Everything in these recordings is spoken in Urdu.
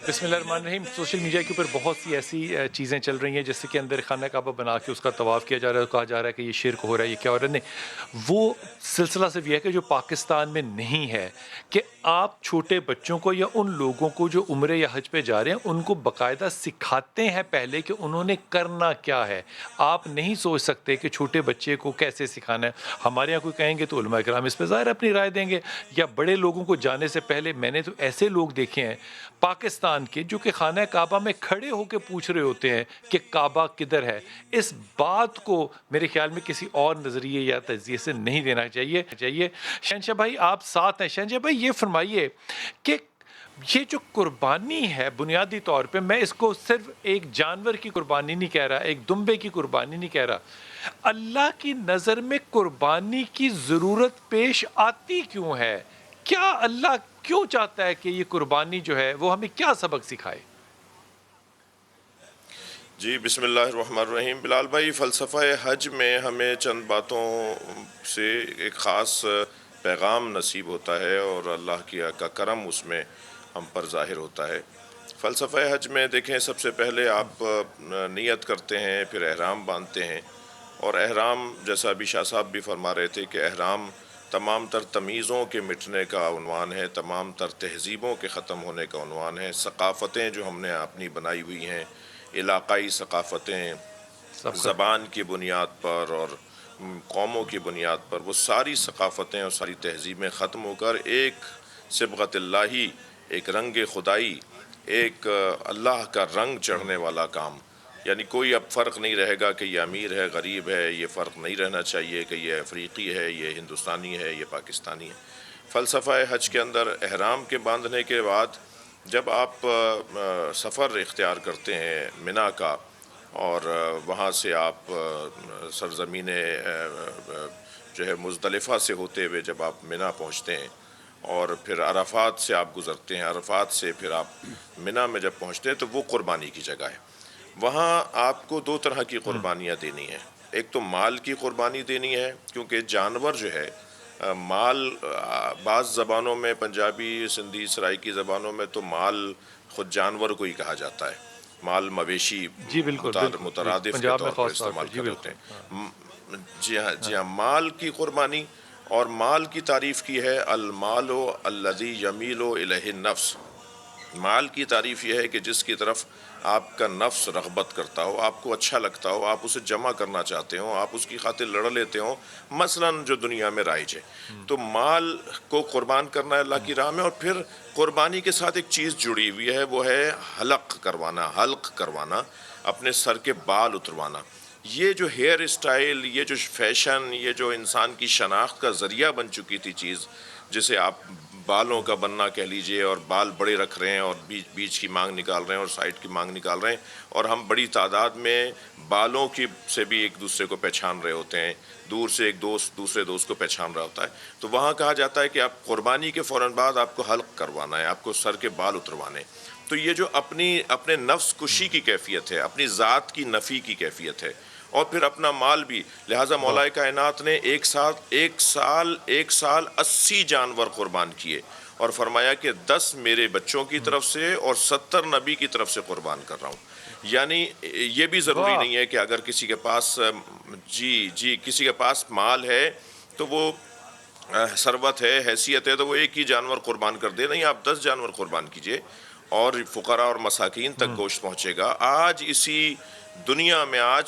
بسم اللہ الرحمن الرحیم۔ سوشل میڈیا کے اوپر بہت سی ایسی چیزیں چل رہی ہیں جس کے اندر خانہ کعبہ بنا کے اس کا طواف کیا جا رہا ہے، کہا جا رہا ہے کہ یہ شرک ہو رہا ہے، یہ کیا ہو رہا ہے۔ نہیں، وہ سلسلہ صرف یہ ہے کہ جو پاکستان میں نہیں ہے کہ آپ چھوٹے بچوں کو یا ان لوگوں کو جو عمرے یا حج پہ جا رہے ہیں ان کو باقاعدہ سکھاتے ہیں پہلے کہ انہوں نے کرنا کیا ہے۔ آپ نہیں سوچ سکتے کہ چھوٹے بچے کو کیسے سکھانا ہے۔ ہمارے یہاں کوئی کہیں گے تو علماء کرام اس پہ ظاہر اپنی رائے دیں گے، یا بڑے لوگوں کو جانے سے پہلے میں نے تو ایسے لوگ دیکھے ہیں پاکستان کے جو کہ خانہ کعبہ میں کھڑے ہو کے پوچھ رہے ہوتے ہیں کہ کعبہ کدھر ہے۔ اس بات کو میرے خیال میں کسی اور نظریے یا تجزیے سے نہیں دینا چاہیے۔ شہنشاہ بھائی آپ ساتھ ہیں، شہنشاہ بھائی یہ فرمائیے کہ یہ جو قربانی ہے بنیادی طور پہ، میں اس کو صرف ایک جانور کی قربانی نہیں کہہ رہا، ایک دمبے کی قربانی نہیں کہہ رہا، اللہ کی نظر میں قربانی کی ضرورت پیش آتی کیوں ہے؟ کیا اللہ کیوں چاہتا ہے کہ یہ قربانی جو ہے وہ ہمیں کیا سبق سکھائے؟ جی بسم اللہ الرحمن الرحیم۔ بلال بھائی، فلسفہ حج میں ہمیں چند باتوں سے ایک خاص پیغام نصیب ہوتا ہے اور اللہ کا کرم اس میں ہم پر ظاہر ہوتا ہے۔ فلسفہ حج میں دیکھیں، سب سے پہلے آپ نیت کرتے ہیں، پھر احرام باندھتے ہیں، اور احرام جیسا ابھی شاہ صاحب بھی فرما رہے تھے کہ احرام تمام تر تمیزوں کے مٹنے کا عنوان ہے، تمام تر تہذیبوں کے ختم ہونے کا عنوان ہے۔ ثقافتیں جو ہم نے اپنی بنائی ہوئی ہیں، علاقائی ثقافتیں، سب کا زبان کی بنیاد پر اور قوموں کی بنیاد پر، وہ ساری ثقافتیں اور ساری تہذیبیں ختم ہو کر ایک صبغت اللہی، ایک رنگ خدائی، ایک اللہ کا رنگ چڑھنے والا کام، یعنی کوئی اب فرق نہیں رہے گا کہ یہ امیر ہے، غریب ہے، یہ فرق نہیں رہنا چاہیے کہ یہ افریقی ہے، یہ ہندوستانی ہے، یہ پاکستانی ہے۔ فلسفہ حج کے اندر احرام کے باندھنے کے بعد جب آپ سفر اختیار کرتے ہیں منا کا، اور وہاں سے آپ سرزمین جو ہے مزدلفہ سے ہوتے ہوئے جب آپ منا پہنچتے ہیں، اور پھر عرفات سے آپ گزرتے ہیں، عرفات سے پھر آپ منا میں جب پہنچتے ہیں تو وہ قربانی کی جگہ ہے۔ وہاں آپ کو دو طرح کی قربانیاں دینی ہیں۔ ایک تو مال کی قربانی دینی ہے، کیونکہ جانور جو ہے مال، بعض زبانوں میں، پنجابی، سندھی، سرائیکی زبانوں میں تو مال خود جانور کو ہی کہا جاتا ہے، مال مویشی جی بالکل بالکل بالکل، مترادف کے پنجاب میں طور پر خاص طور پہ استعمال جی کر رہے ہوتے بالکل ہاں ہیں۔ جی ہاں، جی ہاں، مال کی قربانی، اور مال کی تعریف کی ہے المال الذی یمیل الیہ النفس۔ مال کی تعریف یہ ہے کہ جس کی طرف آپ کا نفس رغبت کرتا ہو، آپ کو اچھا لگتا ہو، آپ اسے جمع کرنا چاہتے ہو، آپ اس کی خاطر لڑ لیتے ہو، مثلاً جو دنیا میں رائج ہے۔ تو مال کو قربان کرنا ہے اللہ کی راہ میں، اور پھر قربانی کے ساتھ ایک چیز جڑی ہوئی ہے، وہ ہے حلق کروانا، اپنے سر کے بال اتروانا۔ یہ جو ہیئر اسٹائل، یہ جو فیشن، یہ جو انسان کی شناخت کا ذریعہ بن چکی تھی چیز، جسے آپ بالوں کا بننا کہہ لیجئے، اور بال بڑے رکھ رہے ہیں اور بیچ کی مانگ نکال رہے ہیں اور سائڈ کی مانگ نکال رہے ہیں، اور ہم بڑی تعداد میں بالوں کی سے بھی ایک دوسرے کو پہچان رہے ہوتے ہیں، دور سے ایک دوست دوسرے دوست کو پہچان رہا ہوتا ہے۔ تو وہاں کہا جاتا ہے کہ آپ قربانی کے فوراً بعد آپ کو حلق کروانا ہے، آپ کو سر کے بال اتروانے۔ تو یہ جو اپنے نفس کشی کی کیفیت ہے، اپنی ذات کی نفی کی کیفیت ہے، اور پھر اپنا مال بھی، لہٰذا واہ مولا کائنات نے ایک سال 80 جانور قربان کیے، اور فرمایا کہ 10 میرے بچوں کی طرف سے اور 70 نبی کی طرف سے قربان کر رہا ہوں۔ یعنی یہ بھی ضروری واہ نہیں ہے کہ اگر کسی کے پاس کسی کے پاس مال ہے تو وہ ثروت ہے، حیثیت ہے، تو وہ ایک ہی جانور قربان کر دے، نہیں، آپ 10 جانور قربان کیجئے، اور فقراء اور مساکین تک گوشت پہنچے گا۔ آج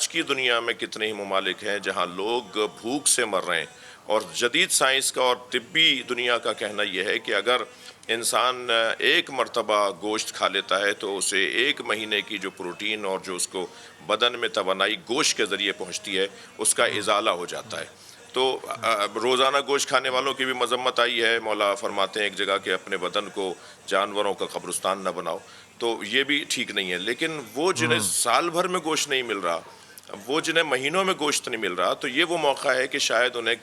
کی دنیا میں کتنے ہی ممالک ہیں جہاں لوگ بھوک سے مر رہے ہیں، اور جدید سائنس کا اور طبی دنیا کا کہنا یہ ہے کہ اگر انسان ایک مرتبہ گوشت کھا لیتا ہے تو اسے 1 مہینے کی جو پروٹین اور جو اس کو بدن میں توانائی گوشت کے ذریعے پہنچتی ہے، اس کا ازالہ ہو جاتا ہے۔ تو روزانہ گوشت کھانے والوں کی بھی مذمت آئی ہے، مولا فرماتے ہیں ایک جگہ کہ اپنے بدن کو جانوروں کا قبرستان نہ بناؤ، تو یہ بھی ٹھیک نہیں ہے۔ لیکن وہ جنہیں سال بھر میں گوشت نہیں مل رہا، وہ جنہیں مہینوں میں گوشت نہیں مل رہا، تو یہ وہ موقع ہے کہ شاید انہیں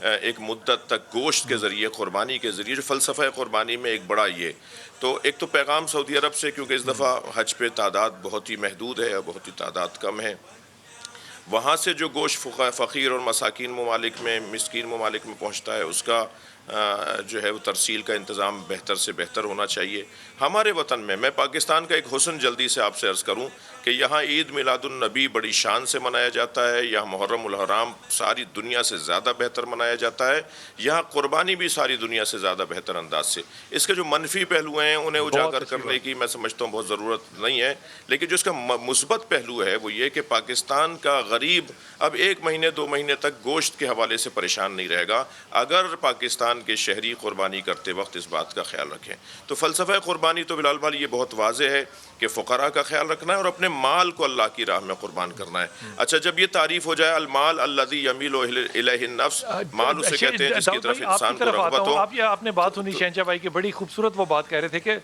ایک مدت تک گوشت کے ذریعے، قربانی کے ذریعے، جو فلسفہ قربانی میں ایک بڑا یہ تو ایک تو پیغام سعودی عرب سے، کیونکہ اس دفعہ حج پہ تعداد بہت ہی محدود ہے اور بہت ہی تعداد کم ہے، وہاں سے جو گوشت فقیر اور مساکین ممالک میں، مسکین ممالک میں پہنچتا ہے، اس کا جو ہے وہ ترسیل کا انتظام بہتر سے بہتر ہونا چاہیے. ہمارے وطن میں پاکستان کا ایک حسن جلدی سے آپ سے عرض کروں کہ یہاں عید میلاد النبی بڑی شان سے منایا جاتا ہے. یہاں محرم الحرام ساری دنیا سے زیادہ بہتر منایا جاتا ہے. یہاں قربانی بھی ساری دنیا سے زیادہ بہتر انداز سے. اس کے جو منفی پہلو ہیں انہیں اجاگر کرنے کی میں سمجھتا ہوں بہت ضرورت نہیں ہے. لیکن جو اس کا مثبت پہلو ہے وہ یہ کہ پاکستان کا غریب اب 1 مہینے 2 مہینے تک گوشت کے حوالے سے پریشان نہیں رہے گا اگر پاکستان کے شہری قربانی کرتے وقت اس بات کا خیال رکھیں. تو فلسفہ قربانی تو بلال بھائی یہ بہت واضح ہے کہ فقراء کا خیال رکھنا ہے اور اپنے مال کو اللہ کی راہ میں قربان کرنا ہے. اچھا جب یہ تعریف ہو جائے المال الذی یمیل الیہ النفس, مال اسے کہتے ہیں جس کی طرف انسان کو رغبت ہو. آپ نے بات سنی شہنشاہ بھائی کی, بڑی خوبصورت وہ بات کہہ رہے تھے کہ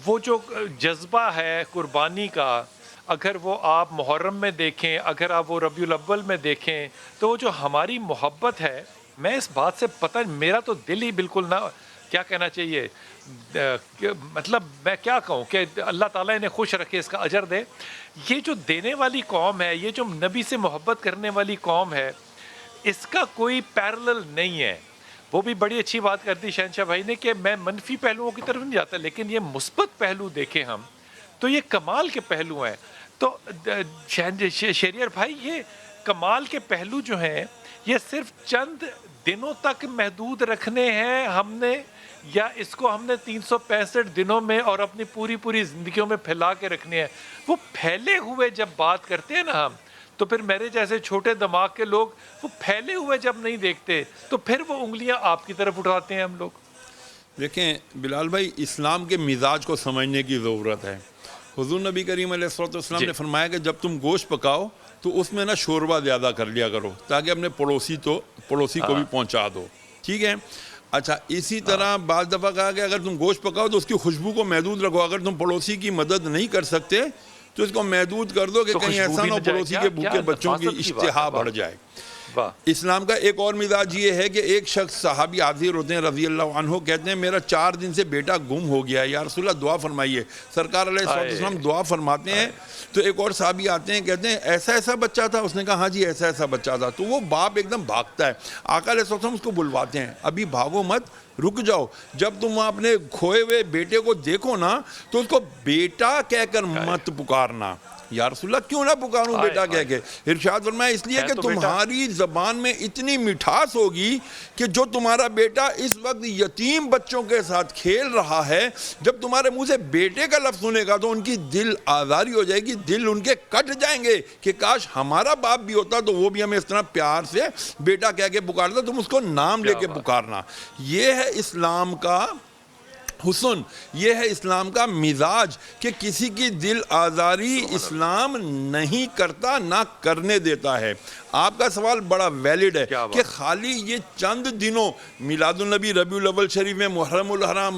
وہ جو جذبہ ہے قربانی کا, اگر وہ آپ محرم میں دیکھیں, اگر آپ وہ ربیع الاول میں دیکھیں, تو وہ جو ہماری محبت ہے, میں اس بات سے پتہ, میرا تو دل ہی بالکل نہ, کیا کہنا چاہیے, مطلب میں کیا کہوں کہ اللہ تعالیٰ انہیں خوش رکھے, اس کا اجر دے. یہ جو دینے والی قوم ہے, یہ جو نبی سے محبت کرنے والی قوم ہے, اس کا کوئی پیرلل نہیں ہے. وہ بھی بڑی اچھی بات کرتی شہنشاہ بھائی نے کہ میں منفی پہلوؤں کی طرف نہیں جاتا, لیکن یہ مثبت پہلو دیکھیں ہم تو یہ کمال کے پہلو ہیں. تو شہریار بھائی, یہ کمال کے پہلو جو ہیں یہ صرف چند دنوں تک محدود رکھنے ہیں ہم نے, یا اس کو ہم نے 365 دنوں میں اور اپنی پوری زندگیوں میں پھیلا کے رکھنے ہیں؟ وہ پھیلے ہوئے جب بات کرتے ہیں نا ہم, تو پھر میرے جیسے چھوٹے دماغ کے لوگ وہ پھیلے ہوئے جب نہیں دیکھتے تو پھر وہ انگلیاں آپ کی طرف اٹھاتے ہیں ہم لوگ. دیکھیں بلال بھائی, اسلام کے مزاج کو سمجھنے کی ضرورت ہے. حضور نبی کریم علیہ السلام نے فرمایا کہ جب تم گوشت پکاؤ تو اس میں نا شوربہ زیادہ کر لیا کرو تاکہ اپنے پڑوسی کو بھی پہنچا دو, ٹھیک ہے. اچھا, اسی طرح بعض دفعہ کہا کہ اگر تم گوشت پکاؤ تو اس کی خوشبو کو محدود رکھو. اگر تم پڑوسی کی مدد نہیں کر سکتے تو اس کو محدود کر دو کہ کہیں ایسا نہ ہو پڑوسی کے بھوکے بچوں کی اشتہا بڑھ جائے. اسلام کا ایک اور مزاج یہ ہے کہ ایک شخص صحابی حاضر ہوتے ہیں رضی اللہ عنہ, کہتے ہیں میرا 4 دن سے بیٹا گم ہو گیا ہے, یا رسول اللہ دعا فرمائیے. سرکار علیہ السلام دعا فرماتے ہیں تو ایک اور صحابی آتے ہیں, کہتے ہیں ایسا بچہ تھا؟ اس نے کہا ہاں جی ایسا بچہ تھا. تو وہ باپ ایک دم بھاگتا ہے, آقا علیہ السلام اس کو بلواتے ہیں, ابھی بھاگو مت, رک جاؤ. جب تم اپنے کھوئے ہوئے بیٹے کو دیکھو نا تو اس کو بیٹا کہہ کر مت پکارنا. یا رسول اللہ کیوں نہ پکاروں بیٹا کہہ کے؟ ارشاد فرمایا اس لیے کہ تمہاری زبان میں اتنی مٹھاس ہوگی کہ جو تمہارا بیٹا اس وقت یتیم بچوں کے ساتھ کھیل رہا ہے, جب تمہارے منہ سے بیٹے کا لفظ سنے گا تو ان کی دل آزاری ہو جائے گی, دل ان کے کٹ جائیں گے کہ کاش ہمارا باپ بھی ہوتا تو وہ بھی ہمیں اس طرح پیار سے بیٹا کہہ کے پکارتا. تم اس کو نام لے کے پکارنا. یہ ہے اسلام کا حسن, یہ ہے اسلام کا مزاج کہ کسی کی دل آزاری اسلام نہیں کرتا, نہ کرنے دیتا ہے. آپ کا سوال بڑا ویلڈ ہے کہ خالی یہ چند دنوں میلاد النبی, ربیع الاول شریف میں, محرم الحرام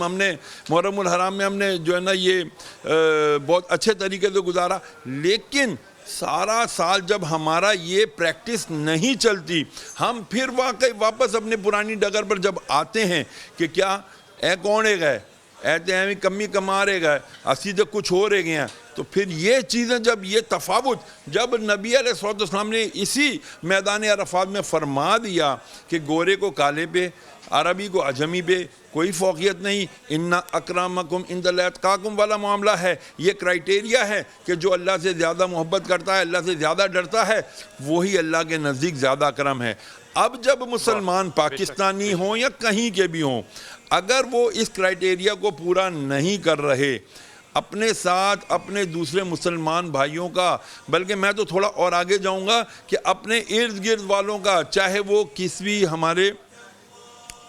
میں ہم نے جو ہے نا یہ بہت اچھے طریقے سے گزارا, لیکن سارا سال جب ہمارا یہ پریکٹس نہیں چلتی, ہم پھر واپس اپنے پرانی ڈگر پر جب آتے ہیں کہ کیا اے کون گئے, اے کمی کمارے گئے, اسی تو کچھ ہو رہے گئے ہیں. تو پھر یہ چیزیں جب یہ تفاوت جب نبی علیہ السلام نے اسی میدان عرفات میں فرما دیا کہ گورے کو کالے پہ, عربی کو عجمی پہ کوئی فوقیت نہیں, ان اکرامکم عند اللہ اتقاکم والا معاملہ ہے. یہ کرائٹیریا ہے کہ جو اللہ سے زیادہ محبت کرتا ہے, اللہ سے زیادہ ڈرتا ہے, وہی اللہ کے نزدیک زیادہ اکرم ہے. اب جب مسلمان پاکستانی ہوں یا کہیں کے بھی ہوں, اگر وہ اس کرائٹیریا کو پورا نہیں کر رہے, اپنے ساتھ اپنے دوسرے مسلمان بھائیوں کا, بلکہ میں تو تھوڑا اور آگے جاؤں گا کہ اپنے ارد گرد والوں کا, چاہے وہ کس بھی ہمارے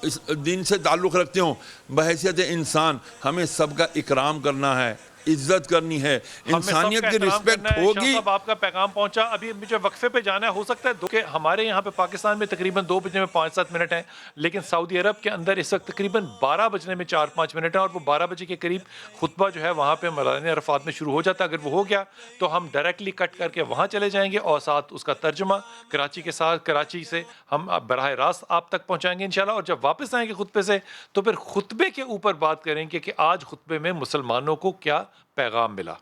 اس دین سے تعلق رکھتے ہوں, بحیثیت انسان ہمیں سب کا اکرام کرنا ہے, عزت کرنی ہے, انسانیت کی رسپیکٹ ہوگی. صاحب آپ کا پیغام پہنچا. ابھی مجھے وقفے پہ جانا ہے, ہو سکتا ہے کہ ہمارے یہاں پہ پاکستان میں تقریباً 2 بجنے میں 5-7 منٹ ہیں, لیکن سعودی عرب کے اندر اس وقت تقریباً 12 بجنے میں 4-5 منٹ ہیں, اور وہ 12 بجے کے قریب خطبہ جو ہے وہاں پہ میدان عرفات میں شروع ہو جاتا ہے. اگر وہ ہو گیا تو ہم ڈائریکٹلی کٹ کر کے وہاں چلے جائیں گے, اور ساتھ اس کا ترجمہ کراچی سے ہم براہ راست آپ تک پہنچائیں گے انشاءاللہ. اور جب واپس آئیں گے خطبے سے تو پھر خطبے کے اوپر بات کریں گے کہ آج خطبے میں مسلمانوں کو کیا پیغام ملا.